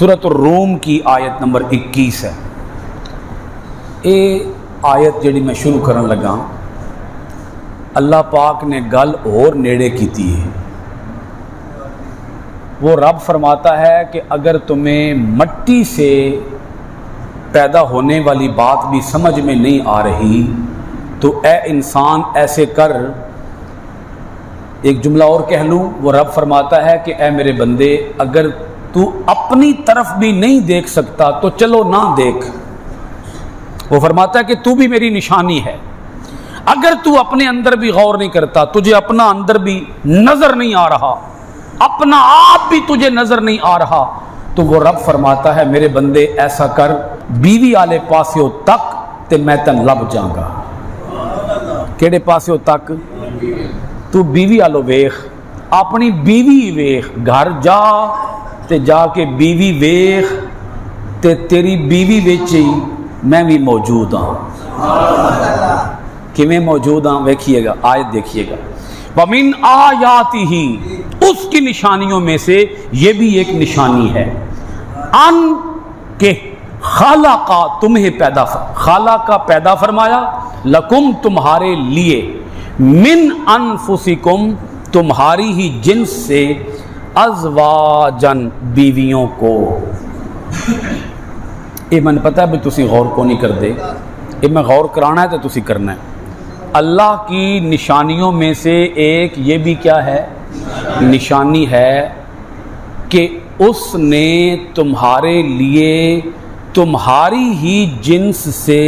سورۃ الروم کی آیت نمبر 21 ہے. یہ آیت جڑی میں شروع کرن لگا اللہ پاک نے گل اور نیڑے کیتی ہے. وہ رب فرماتا ہے کہ اگر تمہیں مٹی سے پیدا ہونے والی بات بھی سمجھ میں نہیں آ رہی تو اے انسان ایسے کر. ایک جملہ اور کہہ لوں, وہ رب فرماتا ہے کہ اے میرے بندے اگر تو اپنی طرف بھی نہیں دیکھ سکتا تو چلو نہ دیکھ. وہ فرماتا ہے کہ تو بھی میری نشانی ہے. اگر تو اپنے اندر بھی غور نہیں کرتا, تجھے اپنا اندر بھی نظر نہیں آ رہا, اپنا آپ بھی تجھے نظر نہیں آ رہا, تو وہ رب فرماتا ہے میرے بندے ایسا کر بیوی آلے پاسیوں تک تے میں تن لب جاؤں گا. کیڑے پاسیوں تک؟ تو بیوی آلو ویخ, اپنی بیوی ویخ, گھر جا تے جا کے بیوی ویخ تے تیری بیوی وچ ہی میں بھی موجود ہوں. کیویں موجود ہوں ویکھیے گا, آیت دیکھیے گا. وَمِنْ آیَاتِهِ, اس کی نشانیوں میں سے یہ بھی ایک نشانی ہے, ان کہ خالقہ تمہیں پیدا, خالقہ پیدا فرمایا, لکم تمہارے لیے, من انفسکم تمہاری ہی جنس سے, ازواجن بیویوں کو. یہ من پتہ ہے بھی تسی غور کو نہیں کر دے, یہ میں غور کرانا ہے تو تسی کرنا ہے. اللہ کی نشانیوں میں سے ایک یہ بھی کیا ہے, نشانی ہے کہ اس نے تمہارے لیے تمہاری ہی جنس سے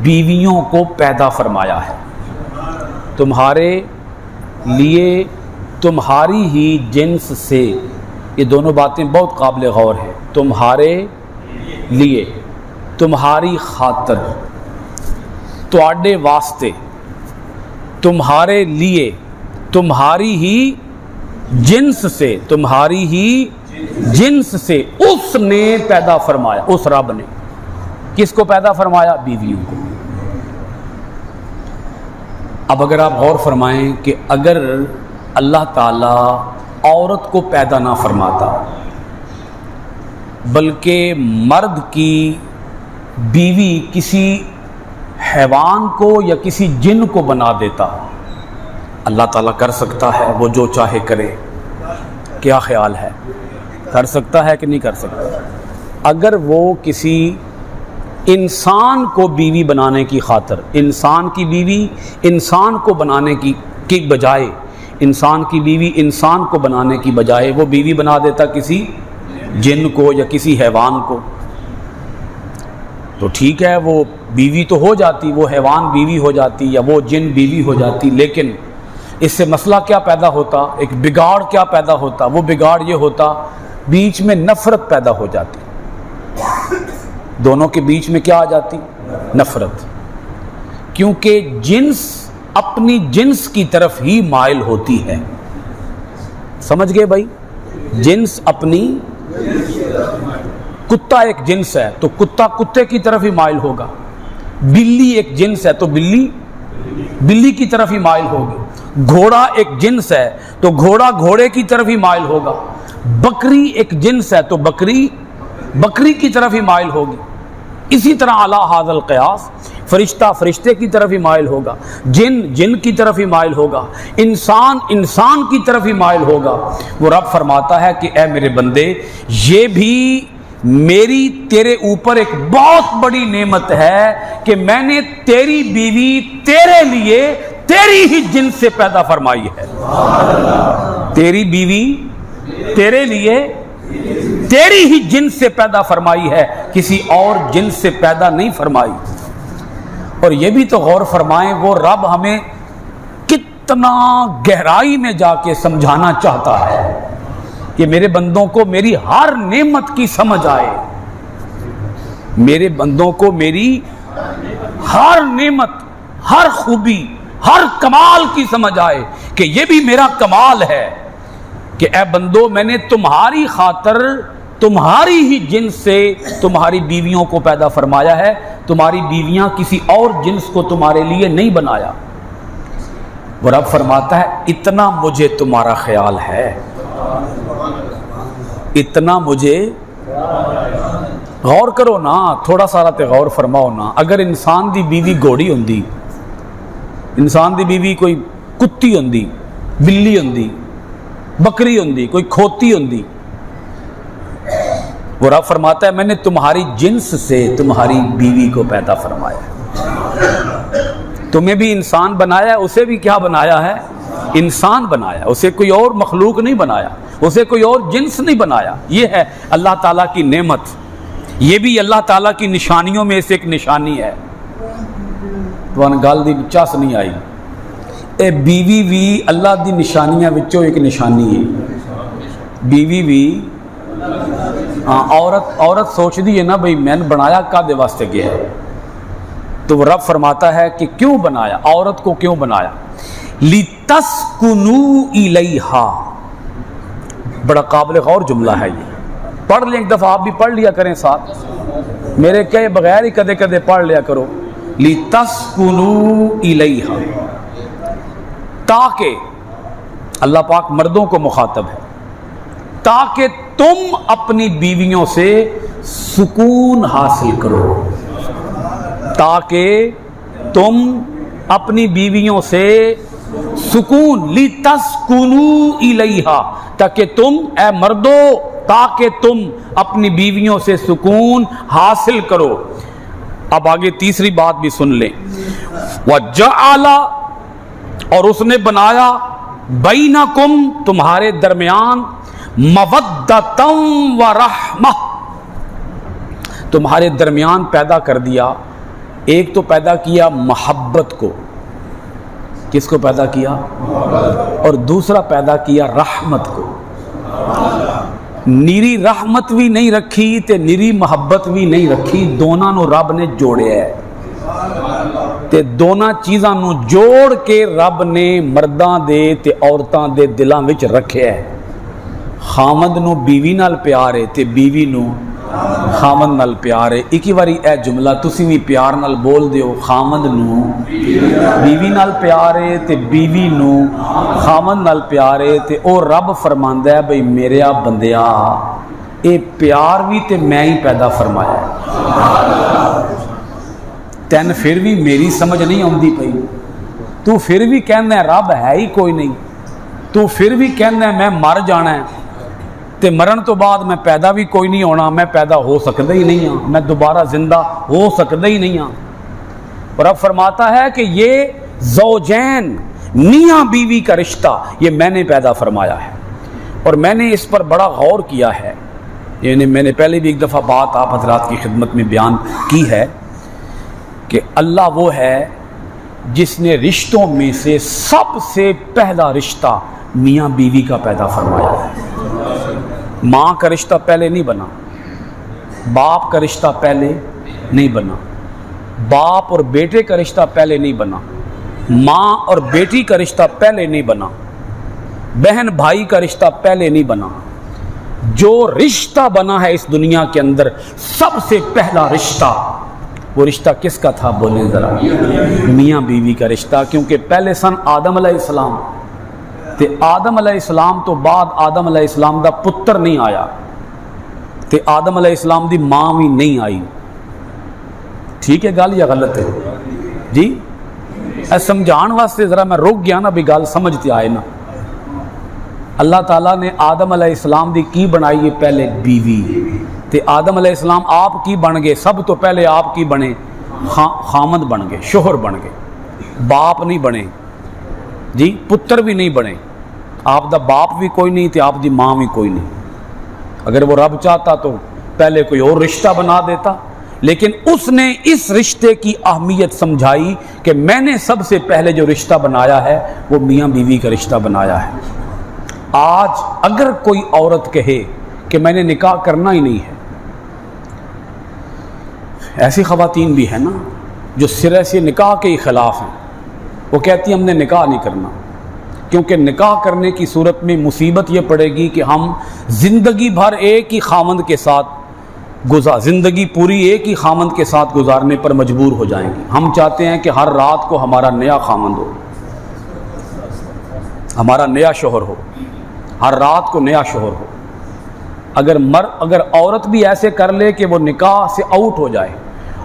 بیویوں کو پیدا فرمایا ہے. تمہارے لیے تمہاری ہی جنس سے, یہ دونوں باتیں بہت قابل غور ہیں. تمہارے لیے, تمہاری خاطر, تواڈے واسطے, تمہارے لیے, تمہاری ہی جنس سے, تمہاری ہی جنس سے اس نے پیدا فرمایا. اس رب نے کس کو پیدا فرمایا؟ بیویوں کو. اب اگر آپ غور فرمائیں کہ اگر اللہ تعالیٰ عورت کو پیدا نہ فرماتا بلکہ مرد کی بیوی کسی حیوان کو یا کسی جن کو بنا دیتا, اللہ تعالیٰ کر سکتا ہے وہ جو چاہے کرے. کیا خیال ہے, کر سکتا ہے کہ نہیں کر سکتا؟ اگر وہ کسی انسان کو بیوی بنانے کی خاطر, انسان کی بیوی انسان کو بنانے کی بجائے, انسان کی بیوی انسان کو بنانے کی بجائے وہ بیوی بنا دیتا کسی جن کو یا کسی حیوان کو, تو ٹھیک ہے وہ بیوی تو ہو جاتی, وہ حیوان بیوی ہو جاتی یا وہ جن بیوی ہو جاتی. لیکن اس سے مسئلہ کیا پیدا ہوتا, ایک بگاڑ کیا پیدا ہوتا؟ وہ بگاڑ یہ ہوتا بیچ میں نفرت پیدا ہو جاتی. دونوں کے بیچ میں کیا آ جاتی؟ نفرت. کیونکہ جنس اپنی جنس کی طرف ہی مائل ہوتی ہے. سمجھ گئے بھائی؟ جنس اپنی, کتا ایک جنس ہے تو کتا کتے کی طرف ہی مائل ہوگا, بلی ایک جنس ہے تو بلی بلی کی طرف ہی مائل ہوگی, گھوڑا ایک جنس ہے تو گھوڑا گھوڑے کی طرف ہی مائل ہوگا, بکری ایک جنس ہے تو بکری بکری کی طرف ہی مائل ہوگی. اسی طرح اعلیٰ ھذا القیاس فرشتہ فرشتے کی طرف ہی مائل ہوگا, جن جن کی طرف ہی مائل ہوگا, انسان انسان کی طرف ہی مائل ہوگا. وہ رب فرماتا ہے کہ اے میرے بندے یہ بھی میری تیرے اوپر ایک بہت بڑی نعمت ہے کہ میں نے تیری بیوی تیرے لیے تیری ہی جنس سے پیدا فرمائی ہے. تیری بیوی تیرے لیے تیری ہی جنس سے پیدا فرمائی ہے, کسی اور جنس سے پیدا نہیں فرمائی. اور یہ بھی تو غور فرمائیں وہ رب ہمیں کتنا گہرائی میں جا کے سمجھانا چاہتا ہے کہ میرے بندوں کو میری ہر نعمت کی سمجھ آئے, میرے بندوں کو میری ہر نعمت, ہر خوبی, ہر کمال کی سمجھ آئے کہ یہ بھی میرا کمال ہے کہ اے بندو میں نے تمہاری خاطر تمہاری ہی جنس سے تمہاری بیویوں کو پیدا فرمایا ہے, تمہاری بیویاں کسی اور جنس کو تمہارے لیے نہیں بنایا. وہ رب فرماتا ہے اتنا مجھے تمہارا خیال ہے, اتنا مجھے غور کرو نا، تھوڑا سارا تے غور فرماؤ نا. اگر انسان دی بیوی گھوڑی ہوندی، انسان دی بیوی کوئی کتی ہوندی، بلی ہوندی، بکری ہوندی، کوئی کھوتی ہوندی، وہ رب فرماتا ہے میں نے تمہاری جنس سے تمہاری بیوی کو پیدا فرمایا. تمہیں بھی انسان بنایا، اسے بھی کیا بنایا ہے؟ انسان بنایا. اسے کوئی اور مخلوق نہیں بنایا، اسے کوئی اور جنس نہیں بنایا. یہ ہے اللہ تعالیٰ کی نعمت. یہ بھی اللہ تعالیٰ کی نشانیوں میں سے ایک نشانی ہے. تو گل دی چس نہیں آئی. اے بیوی بھی اللہ دی نشانیاں وچوں ایک نشانی ہے. بیوی بھی عورت سوچ دی ہے نا بھئی میں نے بنایا کدے واسطے گیا ہے. تو رب فرماتا ہے کہ کیوں بنایا، عورت کو کیوں بنایا؟ لِتَسْكُنُوا إِلَيْهَا. بڑا قابل غور جملہ ہے یہ. پڑھ لیں ایک دفعہ، آپ بھی پڑھ لیا کریں ساتھ، میرے کہے بغیر ہی کدے کدے پڑھ لیا کرو. لِتَسْكُنُوا إِلَيْهَا، تاکہ اللہ پاک مردوں کو مخاطب ہے، تاکہ تم اپنی بیویوں سے سکون حاصل کرو. تاکہ تم اپنی بیویوں سے سکون، لِتَسْكُنُوا إِلَيْهَا، تاکہ تم اے مردو، تاکہ تم اپنی بیویوں سے سکون حاصل کرو. اب آگے تیسری بات بھی سن لیں. وَجَعَلَ، اور اس نے بنایا، بَيْنَكُمْ، تمہارے درمیان، مَوَدَّةً وَرَحْمَةً، تمہارے درمیان پیدا کر دیا. ایک تو پیدا کیا محبت کو، کس کو پیدا کیا؟ اور دوسرا پیدا کیا رحمت کو. نیری رحمت بھی نہیں رکھی تے نیری محبت بھی نہیں رکھی، دونوں نو رب نے جوڑیا ہے. تے دونوں چیزاں نو جوڑ کے رب نے مرداں دے تے عورتاں دے دلاں وچ رکھیا ہے. خامد نو بیوی نال پیار ہے تے بیوی نو خامد نال پیار ہے. ایک ہی واری اے جملہ تسی بھی پیار نال بول دیو، خامد نو بیوی نال پیار ہے تے بیوی نو خامد نال پیار ہے. تے او رب فرماندا ہے بھئی میریا بندیا، اے پیار بھی تے میں ہی پیدا فرمایا ہے. تین پھر بھی میری سمجھ نہیں آندی پئی، تو پھر بھی کہنا ہے رب ہے ہی کوئی نہیں، تو پھر بھی کہنا ہے میں مر جانا ہے تے مرن تو بعد میں پیدا بھی کوئی نہیں ہونا، میں پیدا ہو سکتا ہی نہیں ہوں، میں دوبارہ زندہ ہو سکتا ہی نہیں ہوں. اور اب فرماتا ہے کہ یہ زوجین، میاں بیوی کا رشتہ، یہ میں نے پیدا فرمایا ہے. اور میں نے اس پر بڑا غور کیا ہے. یعنی میں نے پہلے بھی ایک دفعہ بات آپ حضرات کی خدمت میں بیان کی ہے کہ اللہ وہ ہے جس نے رشتوں میں سے سب سے پہلا رشتہ میاں بیوی کا پیدا فرمایا ہے. ماں کا رشتہ پہلے نہیں بنا، باپ کا رشتہ پہلے نہیں بنا، باپ اور بیٹے کا رشتہ پہلے نہیں بنا، ماں اور بیٹی کا رشتہ پہلے نہیں بنا، بہن بھائی کا رشتہ پہلے نہیں بنا. جو رشتہ بنا ہے اس دنیا کے اندر سب سے پہلا رشتہ، وہ رشتہ کس کا تھا بولیں ذرا؟ میاں بیوی کا رشتہ. کیونکہ پہلے سن آدم علیہ السلام، تے آدم علیہ السلام تو بعد آدم علیہ السلام دا پتر نہیں آیا، تے آدم علیہ السلام دی ماں بھی نہیں آئی. ٹھیک ہے گل یا غلط ہے جی؟ سمجھان واسطے ذرا میں رک گیا نا بھی گل سمجھتے آئے نا. اللہ تعالیٰ نے آدم علیہ السلام دی کی بنائی ہے پہلے بیوی، تے آدم علیہ السلام آپ کی بن گئے، سب تو پہلے آپ کی بنے خامد بن گئے، شوہر بن گئے، باپ نہیں بنے جی، پتر بھی نہیں بنے. آپ دا باپ بھی کوئی نہیں تے آپ دی ماں بھی کوئی نہیں. اگر وہ رب چاہتا تو پہلے کوئی اور رشتہ بنا دیتا، لیکن اس نے اس رشتے کی اہمیت سمجھائی کہ میں نے سب سے پہلے جو رشتہ بنایا ہے وہ میاں بیوی کا رشتہ بنایا ہے. آج اگر کوئی عورت کہے کہ میں نے نکاح کرنا ہی نہیں ہے، ایسی خواتین بھی ہیں نا جو سرے سے نکاح کے ہی خلاف ہیں. وہ کہتی ہیں ہم نے نکاح نہیں کرنا، کیونکہ نکاح کرنے کی صورت میں مصیبت یہ پڑے گی کہ ہم زندگی بھر ایک ہی خامند کے ساتھ زندگی پوری ایک ہی خامند کے ساتھ گزارنے پر مجبور ہو جائیں گے. ہم چاہتے ہیں کہ ہر رات کو ہمارا نیا خامند ہو، ہمارا نیا شوہر ہو، ہر رات کو نیا شوہر ہو. اگر عورت بھی ایسے کر لے کہ وہ نکاح سے آؤٹ ہو جائے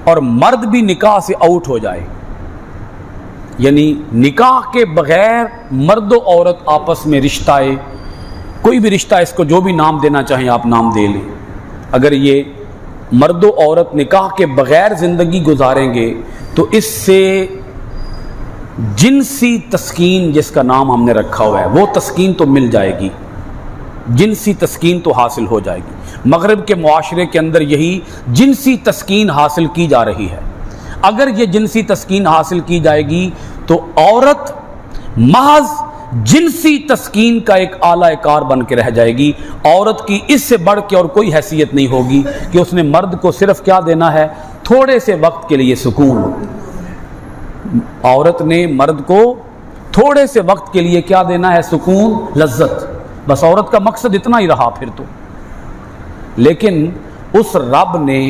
اور مرد بھی نکاح سے آؤٹ ہو جائے، یعنی نکاح کے بغیر مرد و عورت آپس میں رشتہ، کوئی بھی رشتہ، اس کو جو بھی نام دینا چاہیں آپ نام دے لیں، اگر یہ مرد و عورت نکاح کے بغیر زندگی گزاریں گے تو اس سے جنسی تسکین جس کا نام ہم نے رکھا ہوا ہے وہ تسکین تو مل جائے گی، جنسی تسکین تو حاصل ہو جائے گی۔ مغرب کے معاشرے کے اندر یہی جنسی تسکین حاصل کی جا رہی ہے۔ اگر یہ جنسی تسکین حاصل کی جائے گی تو عورت محض جنسی تسکین کا ایک اعلیٰ کار بن کے رہ جائے گی۔ عورت کی اس سے بڑھ کے اور کوئی حیثیت نہیں ہوگی کہ اس نے مرد کو صرف کیا دینا ہے، تھوڑے سے وقت کے لیے سکون۔ عورت نے مرد کو تھوڑے سے وقت کے لیے کیا دینا ہے، سکون، لذت، بس عورت کا مقصد اتنا ہی رہا پھر تو۔ لیکن اس رب نے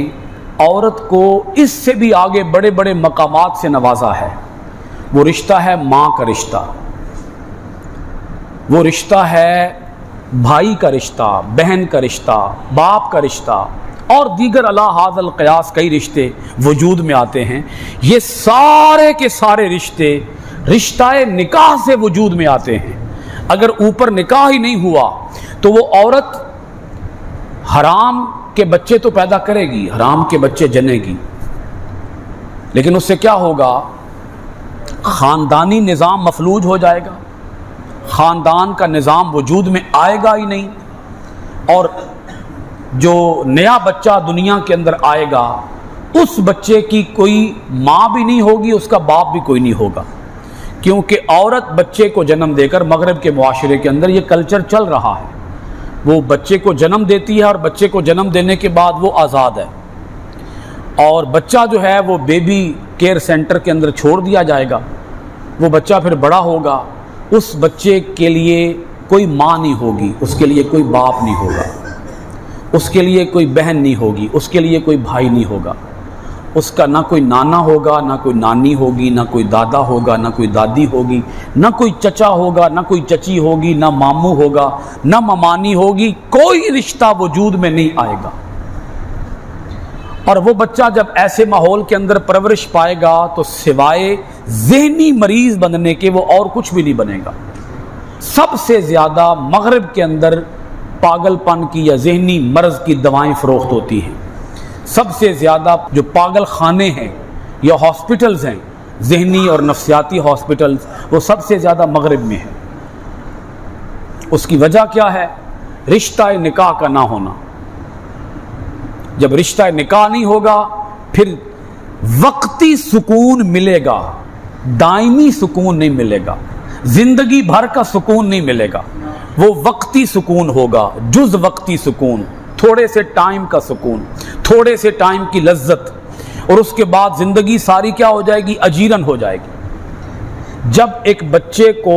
عورت کو اس سے بھی آگے بڑے بڑے مقامات سے نوازا ہے۔ وہ رشتہ ہے ماں کا رشتہ، وہ رشتہ ہے بھائی کا رشتہ، بہن کا رشتہ، باپ کا رشتہ، اور دیگر اعلیٰ ھذا القیاس کئی رشتے وجود میں آتے ہیں۔ یہ سارے کے سارے رشتے رشتہ نکاح سے وجود میں آتے ہیں۔ اگر اوپر نکاح ہی نہیں ہوا تو وہ عورت حرام کے بچے تو پیدا کرے گی، حرام کے بچے جنے گی، لیکن اس سے کیا ہوگا، خاندانی نظام مفلوج ہو جائے گا، خاندان کا نظام وجود میں آئے گا ہی نہیں، اور جو نیا بچہ دنیا کے اندر آئے گا اس بچے کی کوئی ماں بھی نہیں ہوگی، اس کا باپ بھی کوئی نہیں ہوگا، کیونکہ عورت بچے کو جنم دے کر، مغرب کے معاشرے کے اندر یہ کلچر چل رہا ہے، وہ بچے کو جنم دیتی ہے اور بچے کو جنم دینے کے بعد وہ آزاد ہے، اور بچہ جو ہے وہ بیبی کیئر سینٹر کے اندر چھوڑ دیا جائے گا۔ وہ بچہ پھر بڑا ہوگا، اس بچے کے لیے کوئی ماں نہیں ہوگی، اس کے لیے کوئی باپ نہیں ہوگا، اس کے لیے کوئی بہن نہیں ہوگی، اس کے لیے کوئی بھائی نہیں ہوگا، اس کا نہ کوئی نانا ہوگا، نہ کوئی نانی ہوگی، نہ کوئی دادا ہوگا، نہ کوئی دادی ہوگی، نہ کوئی چچا ہوگا، نہ کوئی چچی ہوگی، نہ ماموں ہوگا، نہ ممانی ہوگی، کوئی رشتہ وجود میں نہیں آئے گا۔ اور وہ بچہ جب ایسے ماحول کے اندر پرورش پائے گا تو سوائے ذہنی مریض بننے کے وہ اور کچھ بھی نہیں بنے گا۔ سب سے زیادہ مغرب کے اندر پاگل پن کی یا ذہنی مرض کی دوائیں فروخت ہوتی ہیں، سب سے زیادہ جو پاگل خانے ہیں یا ہاسپٹلز ہیں، ذہنی اور نفسیاتی ہاسپٹلز، وہ سب سے زیادہ مغرب میں ہیں۔ اس کی وجہ کیا ہے؟ رشتہ نکاح کا نہ ہونا۔ جب رشتہ نکاح نہیں ہوگا پھر وقتی سکون ملے گا، دائمی سکون نہیں ملے گا، زندگی بھر کا سکون نہیں ملے گا، وہ وقتی سکون ہوگا، جز وقتی سکون، تھوڑے سے ٹائم کا سکون، تھوڑے سے ٹائم کی لذت، اور اس کے بعد زندگی ساری کیا ہو جائے گی؟ اجیرن ہو جائے گی۔ جب ایک بچے کو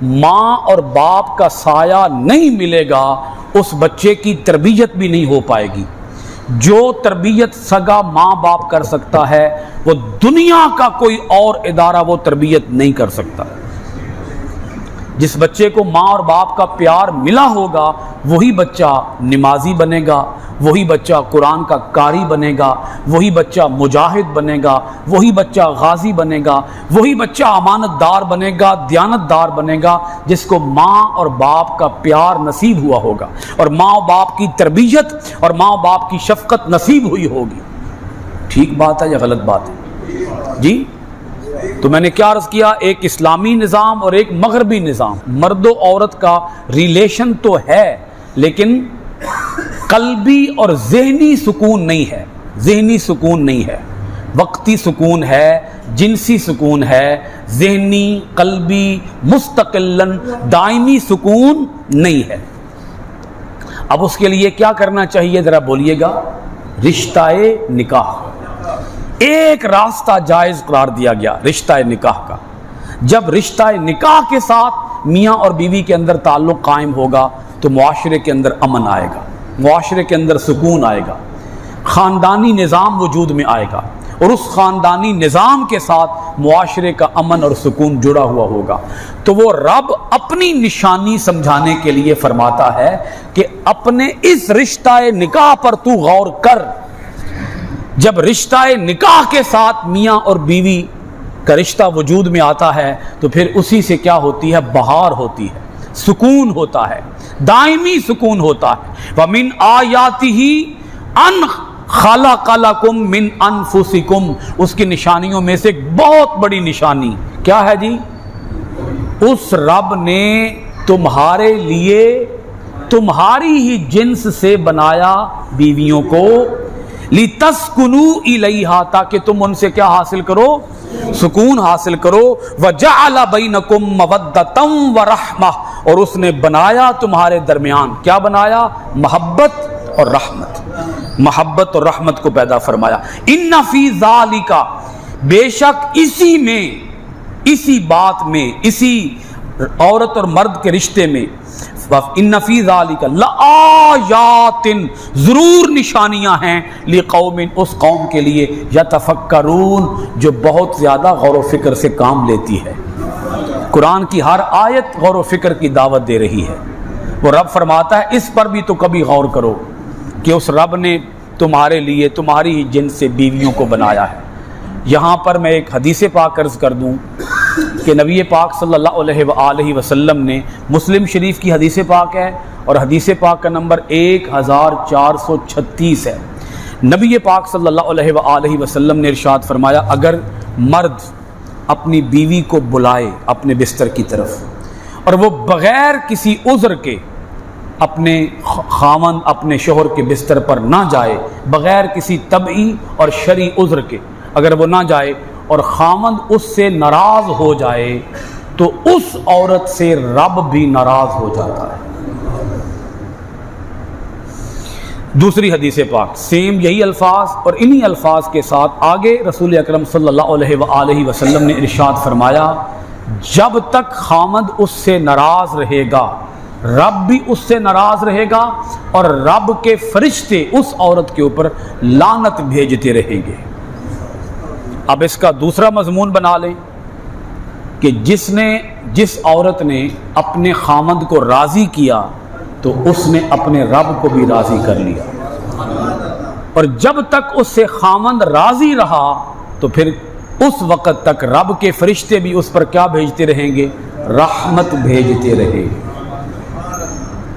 ماں اور باپ کا سایہ نہیں ملے گا اس بچے کی تربیت بھی نہیں ہو پائے گی۔ جو تربیت سگا ماں باپ کر سکتا ہے وہ دنیا کا کوئی اور ادارہ وہ تربیت نہیں کر سکتا۔ جس بچے کو ماں اور باپ کا پیار ملا ہوگا وہی بچہ نمازی بنے گا، وہی بچہ قرآن کا قاری بنے گا، وہی بچہ مجاہد بنے گا، وہی بچہ غازی بنے گا، وہی بچہ امانت دار بنے گا، دیانت دار بنے گا، جس کو ماں اور باپ کا پیار نصیب ہوا ہوگا اور ماں اور باپ کی تربیت اور ماں اور باپ کی شفقت نصیب ہوئی ہوگی۔ ٹھیک بات ہے یا غلط بات ہے؟ جی تو میں نے کیا عرض کیا، ایک اسلامی نظام اور ایک مغربی نظام، مرد و عورت کا ریلیشن تو ہے لیکن قلبی اور ذہنی سکون نہیں ہے، ذہنی سکون نہیں ہے، وقتی سکون ہے، جنسی سکون ہے، ذہنی قلبی مستقلاً دائمی سکون نہیں ہے۔ اب اس کے لیے کیا کرنا چاہیے ذرا بولیے گا؟ رشتہ نکاح، ایک راستہ جائز قرار دیا گیا رشتہ نکاح کا۔ جب رشتہ نکاح کے ساتھ میاں اور بیوی کے اندر تعلق قائم ہوگا تو معاشرے کے اندر امن آئے گا، معاشرے کے اندر سکون آئے گا، خاندانی نظام وجود میں آئے گا، اور اس خاندانی نظام کے ساتھ معاشرے کا امن اور سکون جڑا ہوا ہوگا۔ تو وہ رب اپنی نشانی سمجھانے کے لیے فرماتا ہے کہ اپنے اس رشتہ نکاح پر تو غور کر۔ جب رشتہ نکاح کے ساتھ میاں اور بیوی کا رشتہ وجود میں آتا ہے تو پھر اسی سے کیا ہوتی ہے؟ بہار ہوتی ہے، سکون ہوتا ہے، دائمی سکون ہوتا ہے۔ وَمِنْ آیَاتِهِ أَنْ خَلَقَ لَكُم مِّنْ أَنفُسِكُم، اس کی نشانیوں میں سے ایک بہت بڑی نشانی کیا ہے جی؟ اس رب نے تمہارے لیے تمہاری ہی جنس سے بنایا بیویوں کو، لِتَسْكُنُوا إِلَيْهَا، تاکہ تم ان سے کیا حاصل کرو؟ سکون حاصل کرو۔ وَجَعَلَ بَيْنَكُم مَّوَدَّةً وَرَحْمَةً، اور اس نے بنایا تمہارے درمیان کیا بنایا؟ محبت اور رحمت، محبت اور رحمت کو پیدا فرمایا۔ ان فی ذالک، بے شک اسی میں، اسی بات میں، اسی عورت اور مرد کے رشتے میں، ان فی ذالک لآیات، ضرور نشانیاں ہیں، لقوم، اس قوم کے لیے، یتفکرون، جو بہت زیادہ غور و فکر سے کام لیتی ہے۔ قرآن کی ہر آیت غور و فکر کی دعوت دے رہی ہے۔ وہ رب فرماتا ہے اس پر بھی تو کبھی غور کرو کہ اس رب نے تمہارے لیے تمہاری ہی جنس سے بیویوں کو بنایا ہے۔ یہاں پر میں ایک حدیث پاک عرض کر دوں کہ نبی پاک صلی اللہ علیہ وآلہ وسلم نے، مسلم شریف کی حدیث پاک ہے اور حدیث پاک کا نمبر 1436 ہے۔ نبی پاک صلی اللہ علیہ وآلہ وسلم نے ارشاد فرمایا، اگر مرد اپنی بیوی کو بلائے اپنے بستر کی طرف اور وہ بغیر کسی عذر کے اپنے خاوند اپنے شوہر کے بستر پر نہ جائے، بغیر کسی طبعی اور شرعی عذر کے اگر وہ نہ جائے اور خاوند اس سے ناراض ہو جائے تو اس عورت سے رب بھی ناراض ہو جاتا ہے۔ دوسری حدیث پاک سیم یہی الفاظ اور انہی الفاظ کے ساتھ آگے رسول اکرم صلی اللہ علیہ وآلہ وسلم نے ارشاد فرمایا، جب تک خاوند اس سے ناراض رہے گا رب بھی اس سے ناراض رہے گا اور رب کے فرشتے اس عورت کے اوپر لعنت بھیجتے رہیں گے۔ اب اس کا دوسرا مضمون بنا لیں کہ جس عورت نے اپنے خاوند کو راضی کیا تو اس نے اپنے رب کو بھی راضی کر لیا، اور جب تک اس سے خاوند راضی رہا تو پھر اس وقت تک رب کے فرشتے بھی اس پر کیا بھیجتے رہیں گے؟ رحمت بھیجتے رہیں گے۔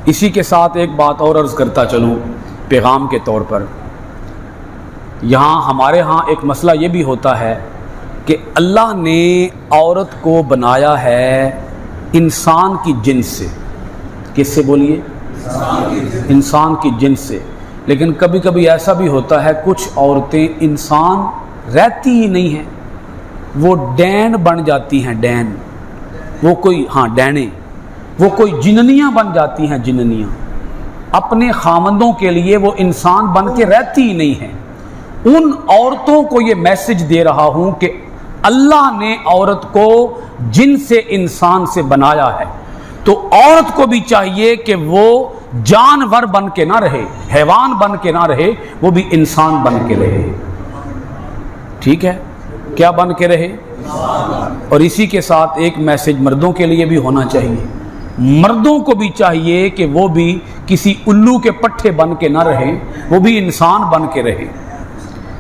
اسی کے ساتھ ایک بات اور عرض کرتا چلوں پیغام کے طور پر، ہمارے ہاں ایک مسئلہ یہ بھی ہوتا ہے کہ اللہ نے عورت کو بنایا ہے انسان کی جنس سے۔ کس سے بولیے؟ انسان کی جنس سے۔ لیکن کبھی کبھی ایسا بھی ہوتا ہے کچھ عورتیں انسان رہتی ہی نہیں ہیں، وہ ڈین بن جاتی ہیں، ڈین، وہ کوئی ڈینے، وہ کوئی جننیاں بن جاتی ہیں، جننیاں، اپنے خامندوں کے لیے وہ انسان بن کے رہتی ہی نہیں ہیں۔ ان عورتوں کو یہ میسج دے رہا ہوں کہ اللہ نے عورت کو جن سے انسان سے بنایا ہے تو عورت کو بھی چاہیے کہ وہ جانور بن کے نہ رہے، حیوان بن کے نہ رہے، وہ بھی انسان بن کے رہے۔ ٹھیک ہے؟ کیا بن کے رہے؟ اور اسی کے ساتھ ایک میسج مردوں کے لیے بھی ہونا چاہیے، مردوں کو بھی چاہیے کہ وہ بھی کسی الو کے پٹھے بن کے نہ رہے، وہ بھی انسان بن کے رہے،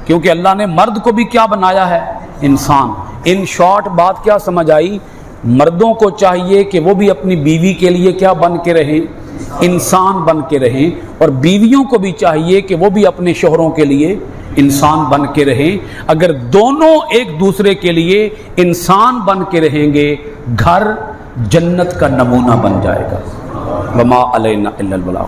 کیونکہ اللہ نے مرد کو بھی کیا بنایا ہے؟ انسان۔ ان شارٹ بات کیا سمجھ آئی؟ مردوں کو چاہیے کہ وہ بھی اپنی بیوی کے لیے کیا بن کے رہیں؟ انسان بن کے رہیں، اور بیویوں کو بھی چاہیے کہ وہ بھی اپنے شوہروں کے لیے انسان بن کے رہیں۔ اگر دونوں ایک دوسرے کے لیے انسان بن کے رہیں گے، گھر جنت کا نمونہ بن جائے گا۔ وما علینا الا البلاغ۔